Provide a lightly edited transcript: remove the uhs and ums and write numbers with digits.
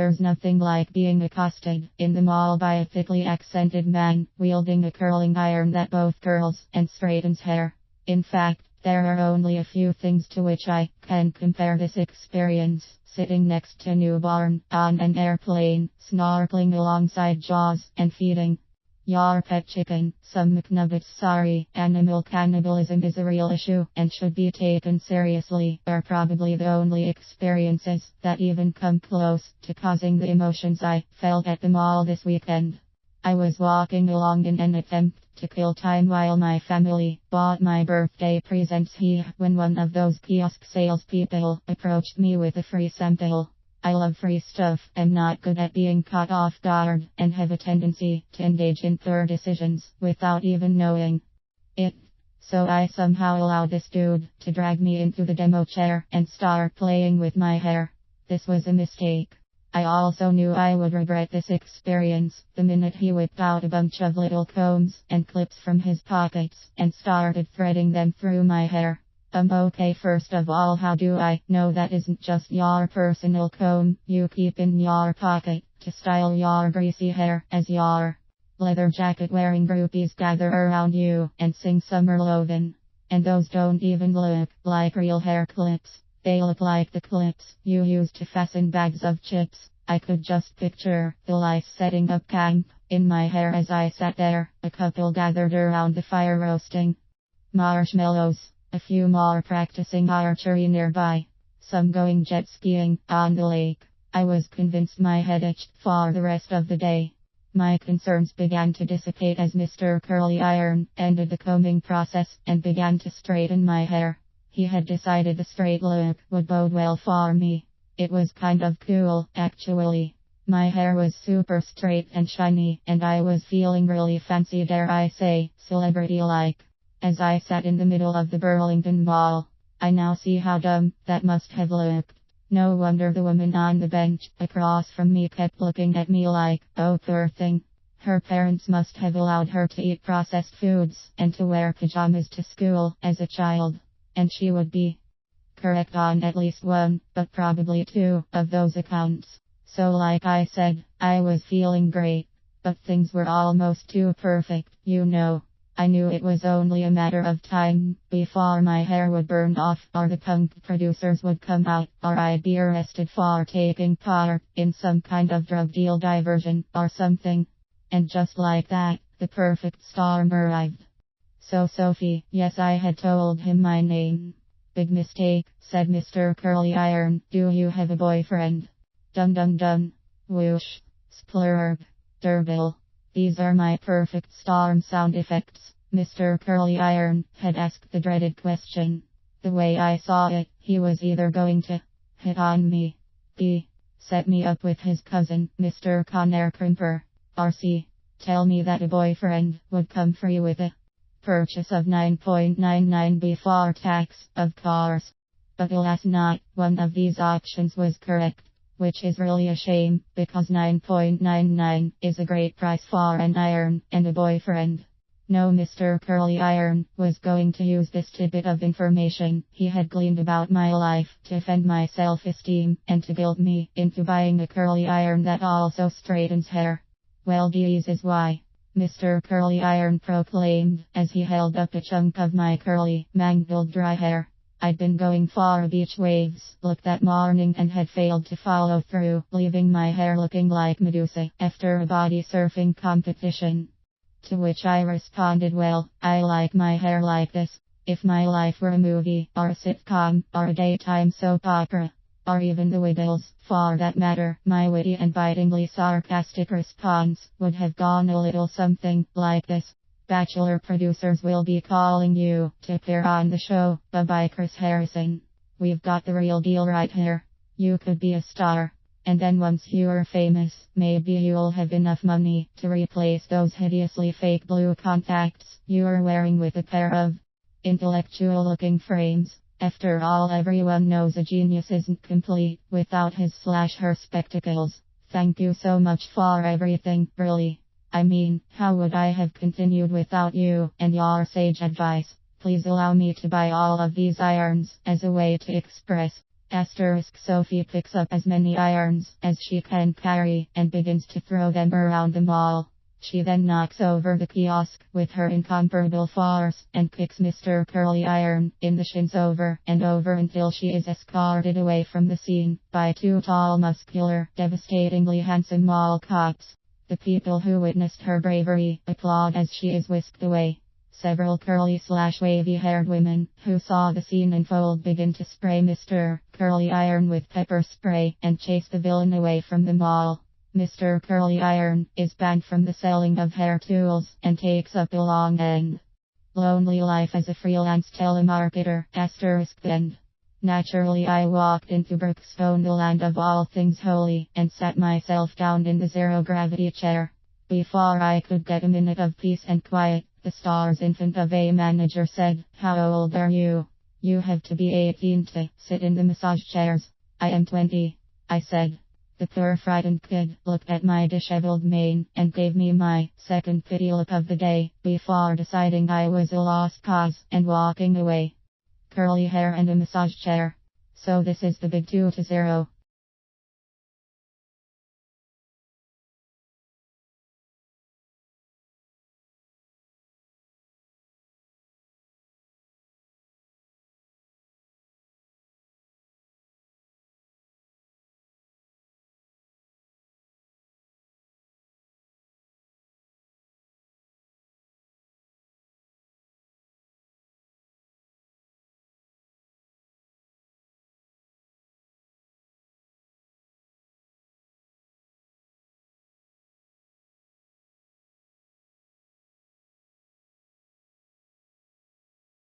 There's nothing like being accosted in the mall by a thickly accented man wielding a curling iron that both curls and straightens hair. In fact, there are only a few things to which I can compare this experience: sitting next to newborn on an airplane, snorkeling alongside Jaws, and feeding your pet chicken some McNuggets. Sorry, animal cannibalism is a real issue and should be taken seriously. Are probably the only experiences that even come close to causing the emotions I felt at the mall this weekend. I was walking along in an attempt to kill time while my family bought my birthday presents here when one of those kiosk salespeople approached me with a free sample. I love free stuff, am not good at being caught off guard, and have a tendency to engage in poor decisions without even knowing it. So I somehow allowed this dude to drag me into the demo chair and start playing with my hair. This was a mistake. I also knew I would regret this experience the minute he whipped out a bunch of little combs and clips from his pockets and started threading them through my hair. Okay, first of all, how do I know that isn't just your personal comb you keep in your pocket to style your greasy hair as your leather jacket wearing groupies gather around you and sing Summer Lovin'? And those don't even look like real hair clips. They look like the clips you use to fasten bags of chips. I could just picture the life setting up camp in my hair as I sat there, a couple gathered around the fire roasting marshmallows, a few more practicing archery nearby, some going jet skiing on the lake. I was convinced my head itched for the rest of the day. My concerns began to dissipate as Mr. Curly Iron ended the combing process and began to straighten my hair. He had decided the straight look would bode well for me. It was kind of cool, actually. My hair was super straight and shiny, and I was feeling really fancy, dare I say, celebrity-like. As I sat in the middle of the Burlington Mall, I now see how dumb that must have looked. No wonder the woman on the bench across from me kept looking at me like, oh poor thing. Her parents must have allowed her to eat processed foods and to wear pajamas to school as a child. And she would be correct on at least one, but probably two, of those accounts. So like I said, I was feeling great. But things were almost too perfect, you know. I knew it was only a matter of time before my hair would burn off, or the punk producers would come out, or I'd be arrested for taking part in some kind of drug deal diversion or something. And just like that, the perfect storm arrived. So Sophie, yes, I had told him my name. Big mistake, said Mr. Curly Iron. Do you have a boyfriend? Dun dun dun. Whoosh. Splurg. Durbil. These are my perfect storm sound effects. Mr. Curly Iron had asked the dreaded question. The way I saw it, he was either going to hit on me, B. set me up with his cousin, Mr. Conair Crimper, or C. tell me that a boyfriend would come free with a purchase of $9.99 before tax, of course. But alas, not one of these options was correct. Which is really a shame, because $9.99 is a great price for an iron and a boyfriend. No, Mr. Curly Iron was going to use this tidbit of information he had gleaned about my life to offend my self-esteem and to guilt me into buying a curly iron that also straightens hair. Well, this is why, Mr. Curly Iron proclaimed as he held up a chunk of my curly, mangled dry hair. I'd been going for a beach waves look that morning and had failed to follow through, leaving my hair looking like Medusa after a body surfing competition. To which I responded, well, I like my hair like this. If my life were a movie, or a sitcom, or a daytime soap opera, or even The Wiggles, for that matter, my witty and bitingly sarcastic response would have gone a little something like this. Bachelor producers will be calling you to appear on the show. Bye-bye, Chris Harrison. We've got the real deal right here. You could be a star. And then once you're famous, maybe you'll have enough money to replace those hideously fake blue contacts you're wearing with a pair of intellectual-looking frames. After all, everyone knows a genius isn't complete without his/her spectacles. Thank you so much for everything, really. I mean, how would I have continued without you and your sage advice? Please allow me to buy all of these irons as a way to express Sophie picks up as many irons as she can carry and begins to throw them around the mall. She then knocks over the kiosk with her incomparable force and kicks Mr. Curly Iron in the shins over and over until she is escorted away from the scene by two tall, muscular, devastatingly handsome mall cops. The people who witnessed her bravery applaud as she is whisked away. Several curly/wavy-haired women who saw the scene unfold begin to spray Mr. Curly Iron with pepper spray and chase the villain away from the mall. Mr. Curly Iron is banned from the selling of hair tools and takes up a long and lonely life as a freelance telemarketer. End. Naturally, I walked into Brookstone, the land of all things holy, and sat myself down in the zero-gravity chair. Before I could get a minute of peace and quiet, the star's infant of a manager said, "How old are you?" "You have to be 18 to sit in the massage chairs." "I am 20, I said. The poor frightened kid looked at my disheveled mane and gave me my second pity look of the day before deciding I was a lost cause and walking away. Curly hair and a massage chair. So this is the big 2-0.